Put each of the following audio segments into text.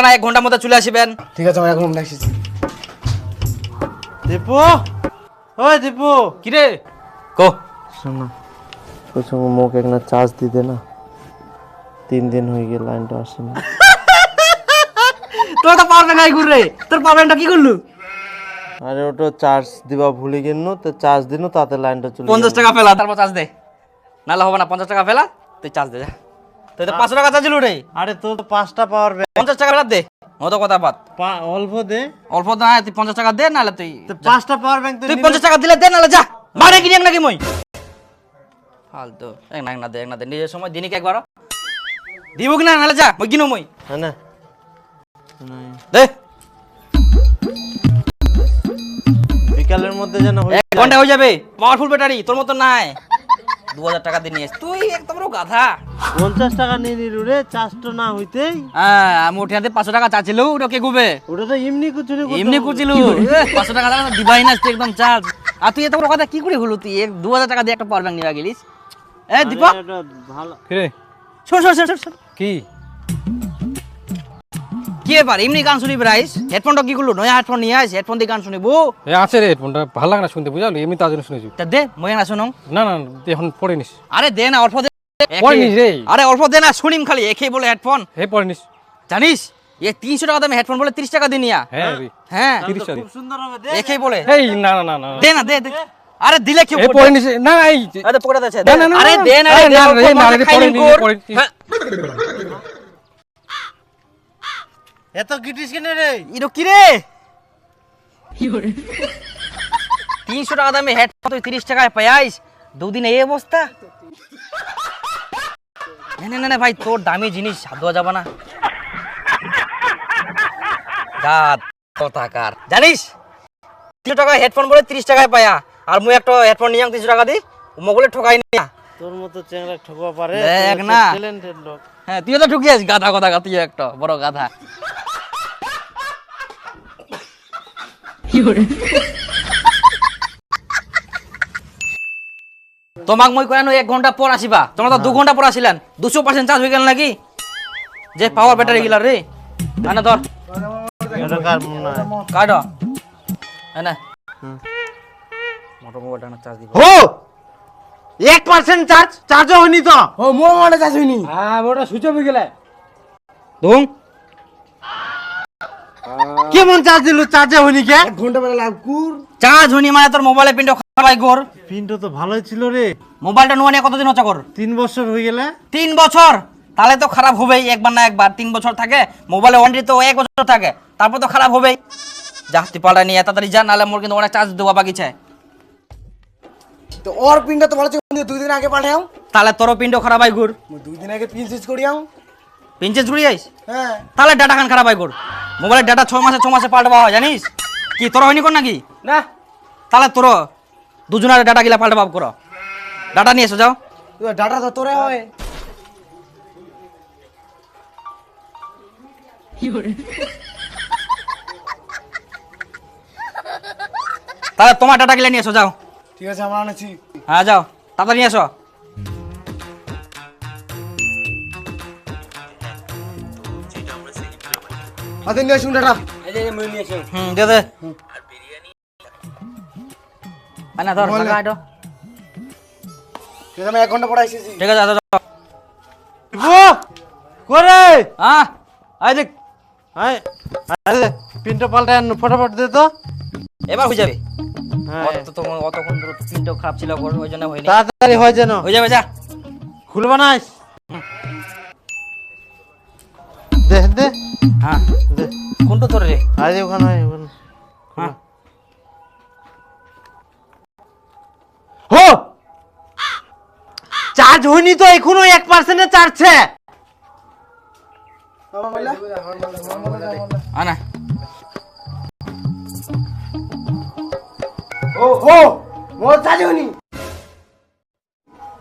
না 1 ঘন্টার মধ্যে চলে আসবেন। ঠিক আছে, আমি 1 ঘন্টা এসেছি। দীপু, ওই দীপু, কি রে কো শোনো কিছু মুখ একটা চার্জ দিতে না, 3 দিন হয়ে গেল লাইনটা আসেনি। তোর তো পাওয়ার ব্যাংক নাই ঘুরে, তোর পাওয়ার ব্যাংকটা কি করলু? আরে ওটা চার্জ দিবা ভুলে গেল, তো চার্জ দিন তাতে লাইনটা চলে 50 টাকা ফেলা, তারপর চার্জ দে, নাহলে হবে না। 50 টাকা ফেলা, তুই চার্জ দে যা। তুই তো 500 টাকা চার্জ দিলু রে। আরে তোর তো 5টা পাওয়ার ব্যাংক, 50 টাকা ফেলা দে, মতো কথা বাদ। অল্প দে। অল্প না, তুই 50 টাকা দে, নাহলে তুই তো 5টা পাওয়ার ব্যাংক তুই 50 টাকা দিলে দে, নাহলে যা মারে কিনি নাকি মই ফালতু। এক না দে নিজের সময় দিনই একবার দিব কিনা, নাহলে যা মই কিনো মই হ্যাঁ না দে। বিকালের মধ্যে যেন 1 ঘন্টা হয়ে যাবে, পাওয়ারফুল ব্যাটারি, তোর মতো নাই। 2000 টাকা দিয়ে নিয়ে তুই একদম গাধা। 50 টাকা নিয়ে নিলু রে, চার্জটা না হইতেই। হ্যাঁ, আমি উঠে 500 টাকা চাচ্ছিল, ওটা কে গুবে ওটা তো এমনি কুচুরি এমনি করছিল। 500 টাকা দিবাই না একদম চার্জ। আর তুই এত বড় কথা কি করে হলো? তুই 2000 টাকা দিয়ে একটা পাওয়ার ব্যাংক নিয়ে গেলিস। এ দীপক, ভালো কি রে? শোন কি কি ব্যাপার? এমনি গান শুনি বেড়াইস? হেডফোনটা কি করলো? নয়া হেডফোন নিয়ে আইস, হেডফোন দিয়ে গান শুনিবো। এ আছে রে, ফোনটা ভালো লাগে না শুনতে, বুঝলি? এমনি তার জন্য শুনেছি। তা দে, মই না শুনুম। না না এখন পড়ে নিস। আরে দে না, অল্প দে। পড়ে নিস রে। আরে অল্প দে না, শুনিম খালি। একেই বলে হেডফোন, হে পড়ে নিস। জানিস? 300 টাকা দামে হেডফোন বলে 30 টাকা দিয়ে নিয়া। হ্যাঁ রে, হ্যাঁ, 30 টাকা। খুব সুন্দর হবে দে। একেই বলে। এই না না না না দে না, দে। আরে দিলে কি হে পড়ে নিস। না এই আরে পকেটে আছে। না, না, না, আরে না। দে না আরে রে, না রে, না রে, পড়ে নিস, কর। পড়ে নিস। হ্যাঁ, এত গিটিস কেন রে? ইরো কি রে? 300 টাকা দামে হেডফোন তুই 30 টাকায় পাইস? দুদিনে এই অবস্থা? না ভাই, তোর দামি জিনিস হাত দেওয়া যাবে না। গাদ কথাকার, জানিস 300 টাকা হেডফোন বলে 30 টাকায় পায়া, আর মুই একটা হেডফোন নিয়াম 300 টাকা দি, মগলে ঠকাই নিয়া। তোর মতো চেংড়া ঠকবা পারে? দেখ না। ট্যালেন্টেড লোক। হ্যাঁ, তুইও তো ঠকিয়াস, গাধা কথা, তুই একটা বড় গাধা। তোমাক মই কয়ানো 1 ঘন্টা পর আসিবা, তোমরা তো 2 ঘন্টা পর আসিলেন। 200% চার্জ হয়ে গেল নাকি? যে পাওয়ার ব্যাটারি গিলা রে, আনা ধর এটা কার মনে হয়? কাট আনা মোটর মোবাইলটা না চার্জ দিব। হো 1% চার্জ হয়নি তো। ও মোটা চাষ হয়নি। হ্যাঁ ওটা সুইচ অফ হয়ে গেলে। ধুম কেমন চার্জ দিল, চার্জে হয়নি কে? 1 ঘন্টা পরে লাগুর। চার্জ হয়নি মানে তোর মোবাইলে পিনটা খারাপ হয় গোর। পিনটা তো ভালোই ছিল রে। মোবাইলটা নোয়া নিয়ে কতদিন হচ্ছে গোর? 3 বছর হয়ে গেলে। 3 বছর? তাহলে তো খারাপ হবেই, একবার না একবার। 3 বছর থাকে মোবাইলে, ওয়ারেন্টি তো 1 বছর থাকে, তারপর তো খারাপ হবেই। যা তুই পাল্টা নিয়ে তাড়াতাড়ি যা, নাহলে মোর কিন্তু অনেক চার্জ দেওয়া বাকি আছে। তো ওর পিনটা তো ভালো ছিল, 2 দিন আগে পাঠাও। তাহলে তোরও পিনটা খারাপ হয় গোর। 2 দিন আগে পিন চেঞ্জ করিয়াও। পিনচেস ঘুরি যাইস, হ্যাঁ, তাহলে ডাটা খান খারাপ হয় গোর। মোবাইলের ডাটা 6 মাসে পাল্টাবা হয়, জানিস? কি তোর হয়নি কোন নাকি? না তাহলে তোর দুজনের ডাটা গিলা পাল্টাবা করো। ডাটা নিয়ে এসো, যাও। ডাটা তো তোরে হয়। তাহলে তোমার ডাটা গিলা নিয়ে এসো, যাও। ঠিক আছে, আমরা আনছি। হ্যাঁ যাও, তাড়াতাড়ি নিয়ে এসো। হাতে নিয়ে আসুন ডাটা। দে দে। আনা ধর, টাকা আইটো। ঠিক আছে, আমি 1 ঘন্টা পরে এসেছি। ঠিক আছে, যাও যাও। করে হ্যাঁ, আই দেখ, আরে পিনটা পাল্টা আন, ফটাফট দে তো। এবার হয়ে যাবে। হ্যাঁ, অতক্ষণ ধরে পিনটা খারাপ ছিল, ওই জন্য হয়নি। তাড়াতাড়ি হয় যেন। হয়ে যাবে, যা। খুলবা না। দে দে হ্যাঁ, দে। কোনটা তোর রে? আরে ওখানে হয়, ওখানে। হ্যাঁ, হো চার্জ হয়নি তো, এখনো 1% চার্জ আছে। আনা ও মোর চার্জ হয়নি।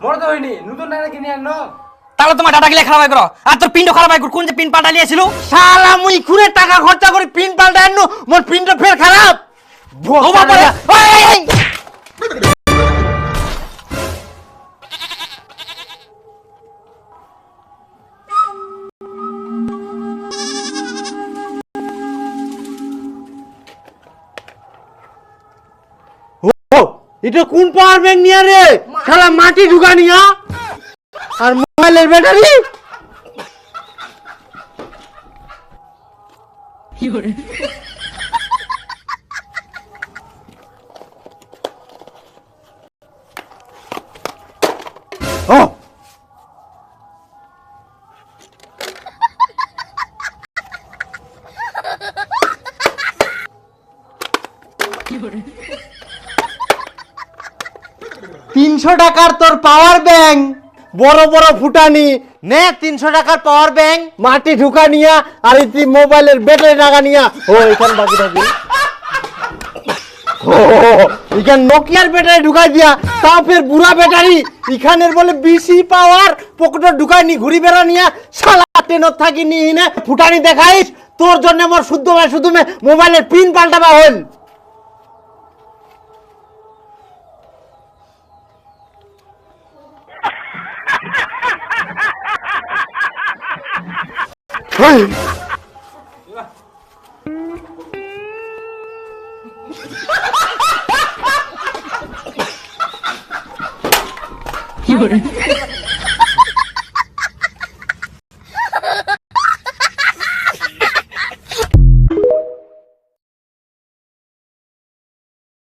মোর তো হয়নি, নতুন ডাটা কিনে আনো। তাহলে তোমার ডাটা গিলা খারাপ হয় করো, আর তোর পিনটা খারাপ হয় কর। কোন যে পিন পাল্টা লিয়েছিল? শালা মুই খুনে টাকা খরচা করে পিন পাল্টা আনু, মোর পিনটা ফের খারাপ। ও বাবা রে, ওই এটা কোন পাওয়ার ব্যাংক নিয়ে রে শালা মাটি ঢুকা নিয়া আর মোবাইলের ব্যাটারি ও $300 তোর পাওয়ার ব্যাংক বড় বড় ফুটানি নে 300 টাকার পাওয়ার ব্যাংক মাটি ঢুকা নিয়া আর তুই মোবাইলের ব্যাটারি লাগা নিয়া ও এখানে বাকি থাকি ও এখান নোকিয়ার ব্যাটারি ঢুকাই দিয়া তাও ফের বুড়া ব্যাটারি এখানের বলে বেশি পাওয়ার পকেটে ঢুকাই নি ঘুরি বেড়া নিয়া শালা টেনত থাকি নি নে ফুটানি দেখাইস তোর জন্য আমার শুদ্ধ ভাই শুধু মোবাইলের পিন পাল্টাবা হল কি